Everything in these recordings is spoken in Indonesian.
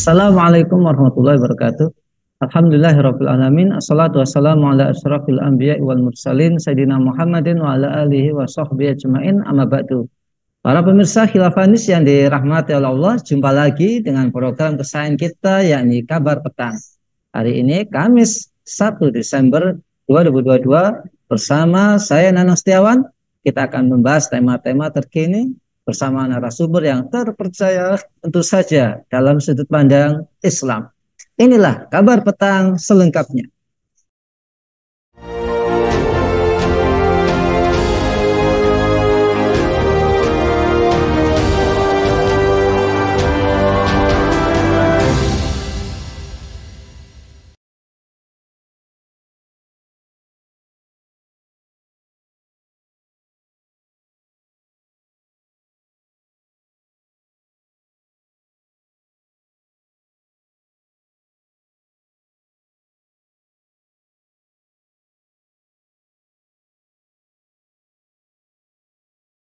Assalamualaikum warahmatullahi wabarakatuh. Alhamdulillahirabbil alamin. Assalatu wassalamu ala asyrafil anbiya'i wal mursalin sayyidina Muhammadin wa ala alihi wa sahbihi ajmain. Amma ba'du. Para pemirsa Khilafanis yang dirahmati oleh Allah, jumpa lagi dengan program kesayangan kita yakni Kabar Petang. Hari ini Kamis 1 Desember 2022 bersama saya Nanang Setiawan. Kita akan membahas tema-tema terkini bersama narasumber yang terpercaya tentu saja dalam sudut pandang Islam. Inilah Kabar Petang selengkapnya.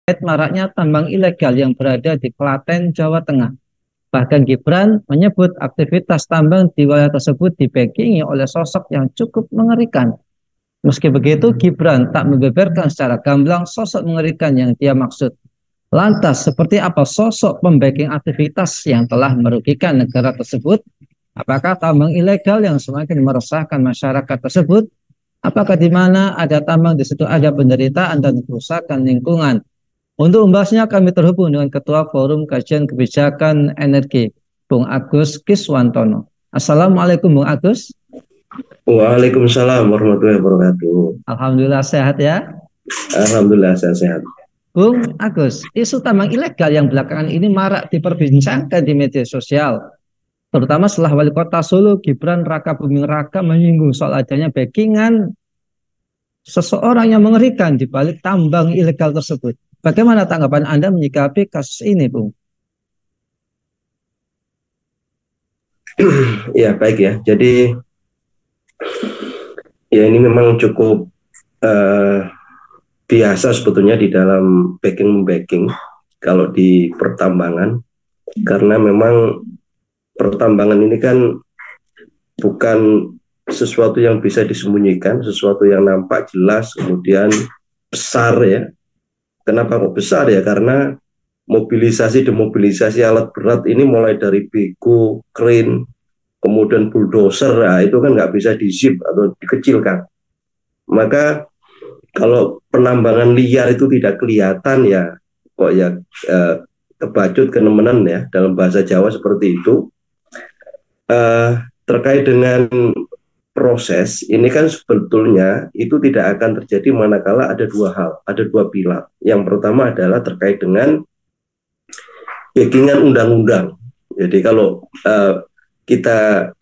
Maraknya tambang ilegal yang berada di Klaten, Jawa Tengah. Bahkan Gibran menyebut aktivitas tambang di wilayah tersebut dibackingi oleh sosok yang cukup mengerikan. Meski begitu, Gibran tak membeberkan secara gamblang sosok mengerikan yang dia maksud. Lantas, seperti apa sosok pembacking aktivitas yang telah merugikan negara tersebut? Apakah tambang ilegal yang semakin meresahkan masyarakat tersebut? Apakah di mana ada tambang di situ ada penderitaan dan kerusakan lingkungan? Untuk membahasnya kami terhubung dengan Ketua Forum Kajian Kebijakan Energi, Bung Agus Kiswantono. Assalamualaikum Bung Agus. Waalaikumsalam warahmatullahi wabarakatuh. Alhamdulillah sehat ya. Alhamdulillah saya sehat. Bung Agus, isu tambang ilegal yang belakangan ini marak diperbincangkan di media sosial, terutama setelah Wali Kota Solo Gibran Rakabuming Raka menyinggung soal adanya backingan seseorang yang mengerikan di balik tambang ilegal tersebut. Bagaimana tanggapan Anda menyikapi kasus ini, Bung? Ya, baik ya. Jadi ya ini memang cukup biasa sebetulnya di dalam backing kalau di pertambangan, karena memang pertambangan ini kan bukan sesuatu yang bisa disembunyikan, sesuatu yang nampak jelas, kemudian besar ya. Kenapa kok besar ya? Karena demobilisasi alat berat ini mulai dari bego, crane, kemudian bulldozer, nah itu kan nggak bisa di-zip atau dikecilkan. Maka kalau penambangan liar itu tidak kelihatan ya, kok ya kebacut, kenemenan ya, dalam bahasa Jawa seperti itu. Terkait dengan proses ini kan sebetulnya itu tidak akan terjadi manakala ada dua hal, ada dua pilar. Yang pertama adalah terkait dengan backingan undang-undang. Jadi kalau kita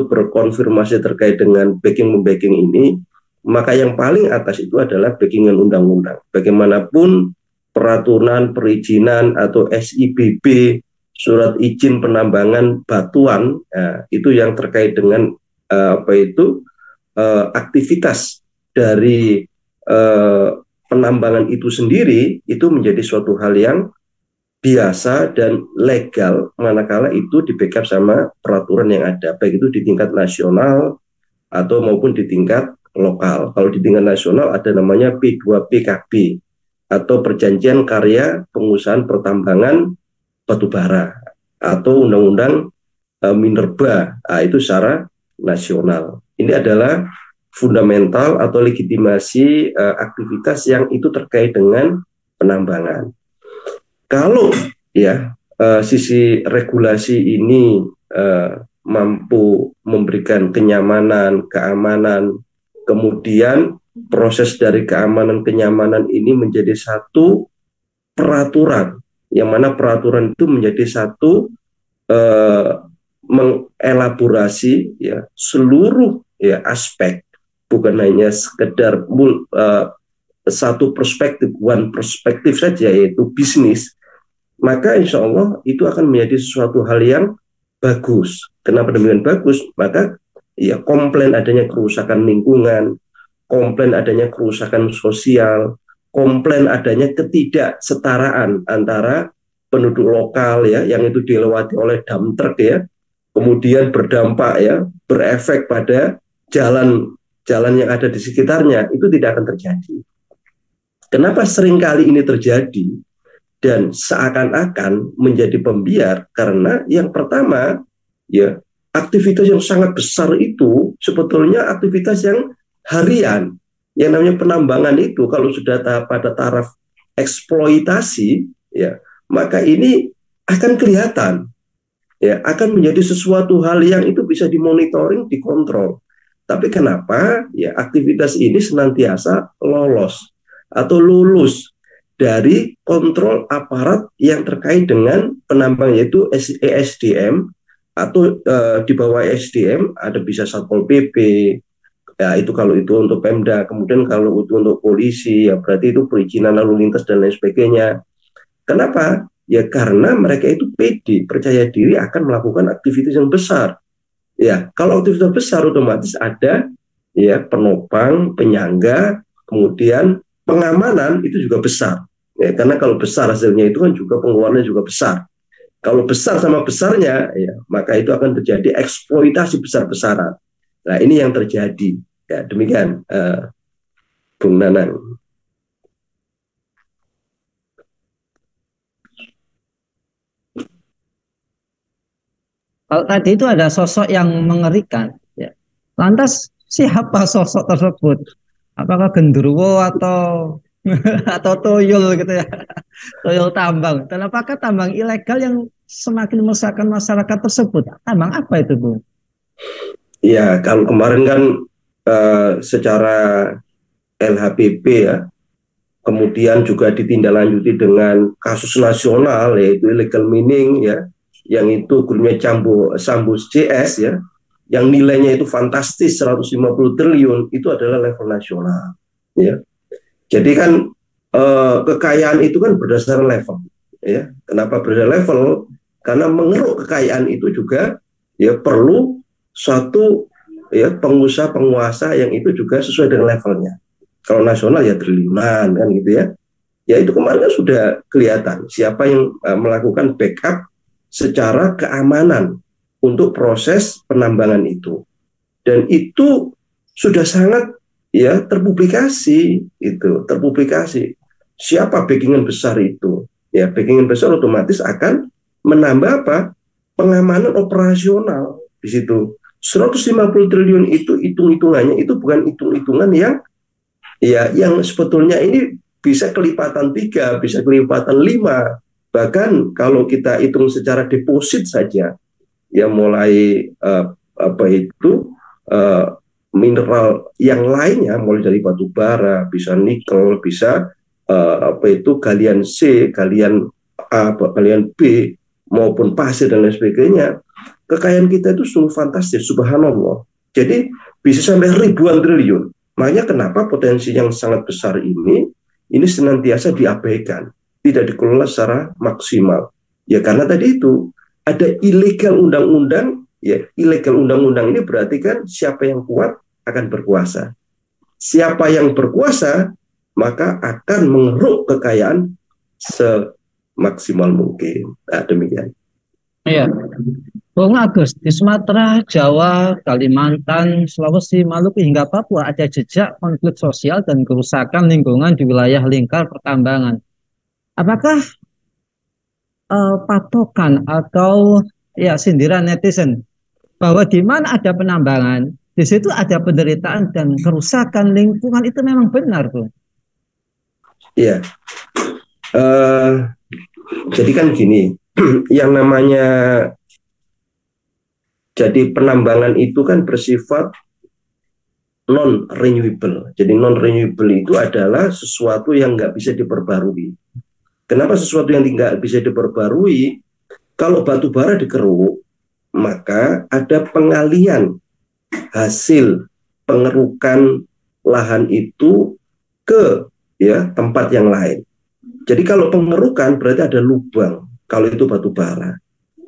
berkonfirmasi terkait dengan backing ini, maka yang paling atas itu adalah backingan undang-undang. Bagaimanapun peraturan perizinan atau SIBB, surat izin penambangan batuan, itu yang terkait dengan aktivitas dari penambangan itu sendiri, itu menjadi suatu hal yang biasa dan legal manakala itu di backup sama peraturan yang ada, baik itu di tingkat nasional atau maupun di tingkat lokal. Kalau di tingkat nasional ada namanya P2PKB atau Perjanjian Karya Pengusahaan Pertambangan Batubara atau Undang-Undang Minerba, itu secara nasional. Ini adalah fundamental atau legitimasi aktivitas yang itu terkait dengan penambangan. Kalau ya sisi regulasi ini mampu memberikan kenyamanan, keamanan, kemudian proses dari keamanan kenyamanan ini menjadi satu peraturan, yang mana peraturan itu menjadi satu mengelaborasi ya seluruh ya aspek, bukan hanya sekedar satu perspektif, one perspektif saja, yaitu bisnis, maka insya Allah itu akan menjadi sesuatu hal yang bagus. Kenapa demikian bagus? Maka ya komplain adanya kerusakan lingkungan, komplain adanya kerusakan sosial, komplain adanya ketidaksetaraan antara penduduk lokal ya, yang itu dilewati oleh dump truck ya, kemudian berdampak ya, berefek pada jalan yang ada di sekitarnya, itu tidak akan terjadi. Kenapa seringkali ini terjadi dan seakan-akan menjadi pembiar? Karena yang pertama ya, aktivitas yang sangat besar itu sebetulnya aktivitas yang harian. Yang namanya penambangan itu kalau sudah pada taraf eksploitasi ya, maka ini akan kelihatan ya, akan menjadi sesuatu hal yang itu bisa dimonitoring, dikontrol. Tapi kenapa ya aktivitas ini senantiasa lolos atau lulus dari kontrol aparat yang terkait dengan penambang, yaitu ESDM atau di bawah ESDM ada bisa Satpol PP ya, itu kalau itu untuk Pemda, kemudian kalau itu untuk polisi ya berarti itu perizinan lalu lintas dan lain sebagainya. Kenapa? Ya karena mereka itu pede, percaya diri akan melakukan aktivitas yang besar. Ya, kalau aktivitas besar otomatis ada ya penopang, penyangga, kemudian pengamanan itu juga besar. Ya, karena kalau besar hasilnya itu kan juga pengeluarannya juga besar. Kalau besar sama besarnya, ya maka itu akan terjadi eksploitasi besar-besaran. Nah, ini yang terjadi. Ya, demikian, Bung Nanang. Kalau tadi itu ada sosok yang mengerikan, ya. Lantas siapa sosok tersebut? Apakah genderuwo atau atau tuyul gitu ya? Tuyul tambang. Dan apakah tambang ilegal yang semakin meresahkan masyarakat tersebut? Tambang apa itu, Bu? Ya, kalau kemarin kan secara LHPP ya, kemudian juga ditindaklanjuti dengan kasus nasional yaitu illegal mining ya, yang itu gurunya Sambus CS ya, yang nilainya itu fantastis 150 triliun, itu adalah level nasional ya. Jadi kan kekayaan itu kan berdasarkan level ya. Kenapa berdasarkan level? Karena mengeruk kekayaan itu juga ya perlu suatu ya pengusaha penguasa yang itu juga sesuai dengan levelnya. Kalau nasional ya triliunan kan gitu ya. Ya itu kemarin kan sudah kelihatan siapa yang melakukan backup secara keamanan untuk proses penambangan itu. Dan itu sudah sangat ya terpublikasi, itu terpublikasi. Siapa backingan besar itu? Ya backingan besar otomatis akan menambah apa? Pengamanan operasional di situ. 150 triliun itu hitung-hitungannya itu bukan hitung-hitungan yang ya yang sebetulnya ini bisa kelipatan 3, bisa kelipatan 5. Bahkan kalau kita hitung secara deposit saja, ya mulai apa itu uh, mineral yang lainnya, mulai dari batu bara, bisa nikel, bisa apa itu galian C, galian A, galian B, maupun pasir dan lain sebagainya. Kekayaan kita itu sungguh fantastis, subhanallah. Jadi bisa sampai ribuan triliun. Makanya kenapa potensi yang sangat besar ini senantiasa diabaikan, tidak dikelola secara maksimal. Ya karena tadi itu ada ilegal undang-undang, ya ilegal undang-undang ini berarti kan siapa yang kuat akan berkuasa. Siapa yang berkuasa maka akan mengeruk kekayaan semaksimal mungkin. Nah, demikian. Iya, Bung Agus, di Sumatera, Jawa, Kalimantan, Sulawesi, Maluku, hingga Papua ada jejak konflik sosial dan kerusakan lingkungan di wilayah lingkar pertambangan. Apakah patokan atau ya sindiran netizen bahwa di mana ada penambangan, di situ ada penderitaan dan kerusakan lingkungan itu memang benar, Bung? Iya, uh, jadi kan gini, yang namanya jadi penambangan itu kan bersifat non renewable. Jadi non renewable itu adalah sesuatu yang nggak bisa diperbarui. Kenapa sesuatu yang nggak bisa diperbarui? Kalau batu bara dikeruk, maka ada pengalian hasil pengerukan lahan itu ke ya tempat yang lain. Jadi kalau pengerukan berarti ada lubang. Kalau itu batu bara.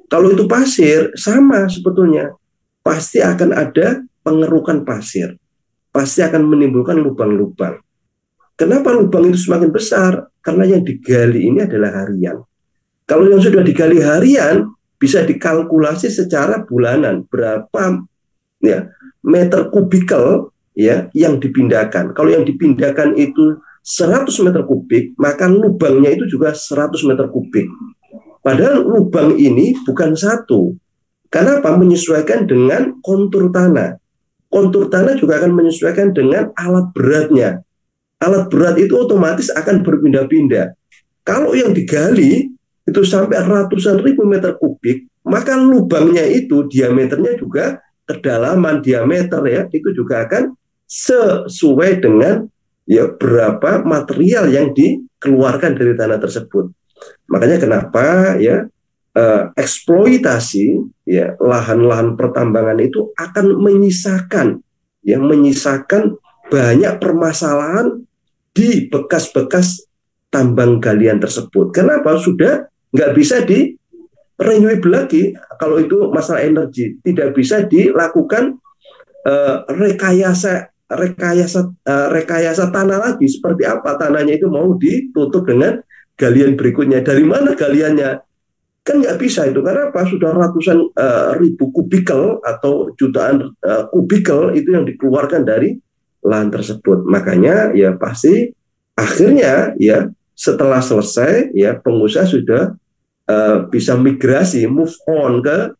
Kalau itu pasir sama sebetulnya. Pasti akan ada pengerukan pasir. Pasti akan menimbulkan lubang-lubang. Kenapa lubang itu semakin besar? Karena yang digali ini adalah harian. Kalau yang sudah digali harian bisa dikalkulasi secara bulanan berapa ya meter kubikel ya yang dipindahkan. Kalau yang dipindahkan itu 100 meter kubik, maka lubangnya itu juga 100 meter kubik. Padahal lubang ini bukan satu. Kenapa? Menyesuaikan dengan kontur tanah. Kontur tanah juga akan menyesuaikan dengan alat beratnya. Alat berat itu otomatis akan berpindah-pindah. Kalau yang digali itu sampai ratusan ribu meter kubik, maka lubangnya itu diameternya juga kedalaman diameter ya itu juga akan sesuai dengan ya berapa material yang dikeluarkan dari tanah tersebut. Makanya kenapa ya eksploitasi ya lahan-lahan pertambangan itu akan menyisakan banyak permasalahan di bekas-bekas tambang galian tersebut. Kenapa? Sudah nggak bisa di renewable lagi. Kalau itu masalah energi tidak bisa dilakukan rekayasa tanah lagi. Seperti apa tanahnya itu mau ditutup dengan galian berikutnya. Dari mana galiannya? Kan nggak bisa itu. Karena apa? Sudah ratusan ribu kubikel atau jutaan kubikel itu yang dikeluarkan dari lahan tersebut. Makanya ya pasti akhirnya ya setelah selesai ya pengusaha sudah bisa migrasi, move on ke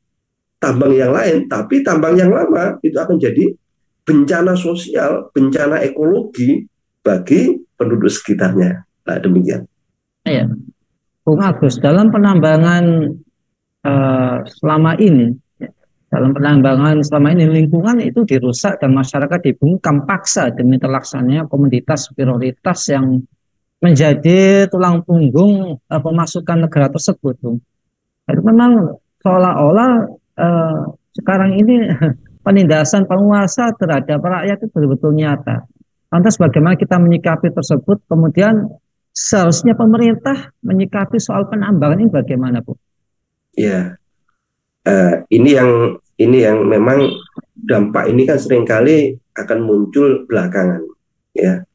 tambang yang lain, tapi tambang yang lama itu akan jadi bencana sosial, bencana ekologi bagi penduduk sekitarnya. Nah, demikian. Ya, Bung Agus, dalam penambangan selama ini, dalam penambangan selama ini lingkungan itu dirusak dan masyarakat dibungkam paksa demi terlaksananya komoditas prioritas yang menjadi tulang punggung pemasukan negara tersebut, Bung. Itu memang seolah-olah sekarang ini penindasan penguasa terhadap rakyat itu betul-betul nyata. Lantas bagaimana kita menyikapi tersebut? Kemudian seharusnya pemerintah menyikapi soal penambangan ini bagaimana, Bu? Ya, ini yang memang dampak ini kan seringkali akan muncul belakangan. Ya,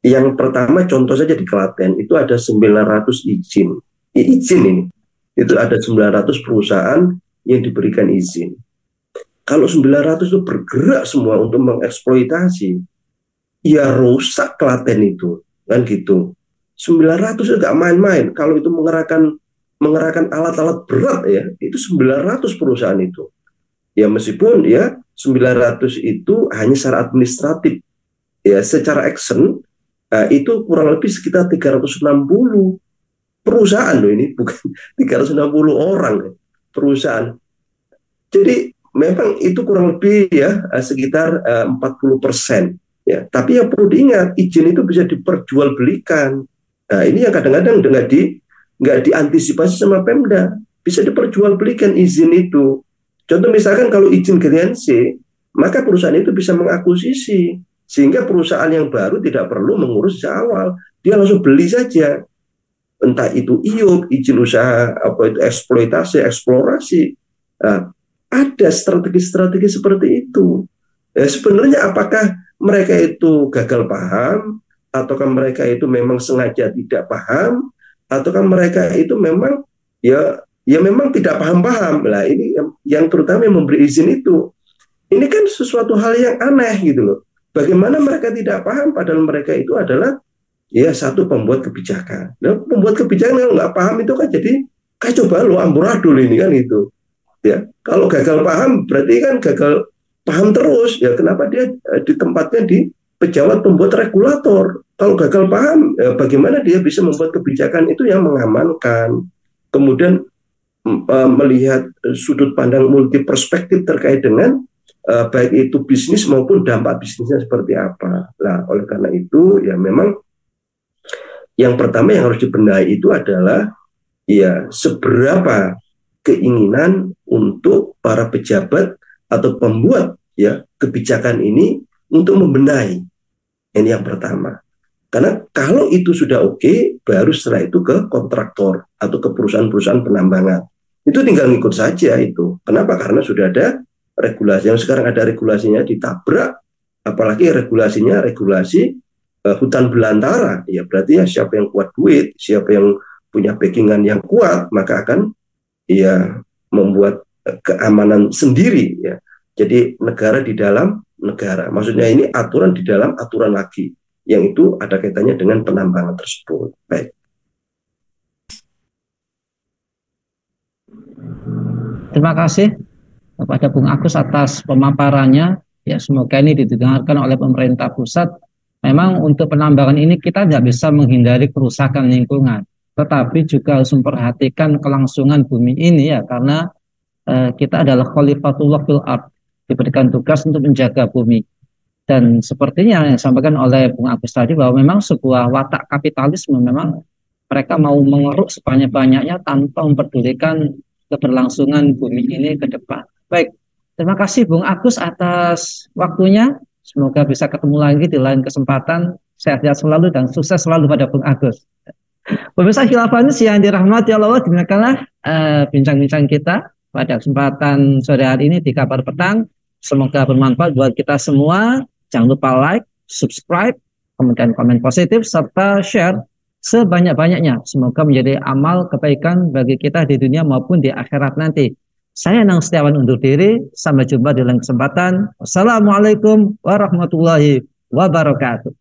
yang pertama contoh saja di Klaten itu ada 900 izin. Izin ini itu ada 900 perusahaan yang diberikan izin. Kalau 900 itu bergerak semua untuk mengeksploitasi, ya rusak Klaten itu, kan gitu. 900 itu nggak main-main. Kalau itu mengerahkan alat-alat berat ya, itu 900 perusahaan itu. Ya meskipun ya 900 itu hanya secara administratif, ya secara action itu kurang lebih sekitar 360 perusahaan loh ini, bukan 360 orang perusahaan. Jadi memang itu kurang lebih ya sekitar 40%. Ya, tapi yang perlu diingat izin itu bisa diperjualbelikan. Nah, ini yang kadang-kadang nggak diantisipasi sama Pemda. Bisa diperjualbelikan izin itu. Contoh misalkan kalau izin Galian C, maka perusahaan itu bisa mengakuisisi sehingga perusahaan yang baru tidak perlu mengurus sejak awal. Dia langsung beli saja. Entah itu IUP, izin usaha, apa itu eksploitasi, eksplorasi. Nah, ada strategi-strategi seperti itu. Sebenarnya apakah mereka itu gagal paham, ataukah mereka itu memang sengaja tidak paham, ataukah mereka itu memang ya memang tidak paham-paham. Lah ini yang terutama yang memberi izin itu. Ini kan sesuatu hal yang aneh gitu loh. Bagaimana mereka tidak paham padahal mereka itu adalah ya satu pembuat kebijakan. Nah, pembuat kebijakan kalau nggak paham itu kan jadi kacau balau, amburadul ini kan itu. Ya, kalau gagal paham berarti kan gagal paham terus. Ya, kenapa dia ditempatkan di pejabat pembuat regulator? Kalau gagal paham, ya bagaimana dia bisa membuat kebijakan itu yang mengamankan, kemudian melihat sudut pandang multi perspektif terkait dengan baik itu bisnis maupun dampak bisnisnya seperti apa. Nah, oleh karena itu ya memang yang pertama yang harus dibenahi itu adalah ya seberapa keinginan untuk para pejabat atau pembuat ya kebijakan ini untuk membenahi. Ini yang pertama. Karena kalau itu sudah oke, baru setelah itu ke kontraktor atau ke perusahaan-perusahaan penambangan. Itu tinggal ngikut saja itu. Kenapa? Karena sudah ada regulasi. Yang sekarang ada regulasinya ditabrak, apalagi regulasinya regulasi hutan belantara. Ya berarti ya siapa yang kuat duit, siapa yang punya backingan yang kuat, maka akan ya membuat keamanan sendiri ya. Jadi negara di dalam negara. Maksudnya ini aturan di dalam aturan lagi. Yang itu ada kaitannya dengan penambangan tersebut. Baik. Terima kasih kepada Bung Agus atas pemaparannya. Ya, semoga ini didengarkan oleh pemerintah pusat. Memang untuk penambangan ini kita tidak bisa menghindari kerusakan lingkungan, tetapi juga harus memperhatikan kelangsungan bumi ini ya, karena kita adalah khalifatullah fil ard, diberikan tugas untuk menjaga bumi. Dan sepertinya yang disampaikan oleh Bung Agus tadi bahwa memang sebuah watak kapitalisme, memang mereka mau mengeruk sebanyak-banyaknya tanpa memperdulikan keberlangsungan bumi ini ke depan. Baik, terima kasih Bung Agus atas waktunya. Semoga bisa ketemu lagi di lain kesempatan. Sehat-sehat selalu dan sukses selalu pada Bung Agus. Pemirsa Khilafah News yang dirahmati Allah, demikianlah bincang-bincang kita pada kesempatan sore hari ini di Kabar Petang. Semoga bermanfaat buat kita semua. Jangan lupa like, subscribe, kemudian komen positif, serta share sebanyak-banyaknya. Semoga menjadi amal kebaikan bagi kita di dunia maupun di akhirat nanti. Saya Nang Setiawan undur diri. Sampai jumpa di lain kesempatan. Wassalamualaikum warahmatullahi wabarakatuh.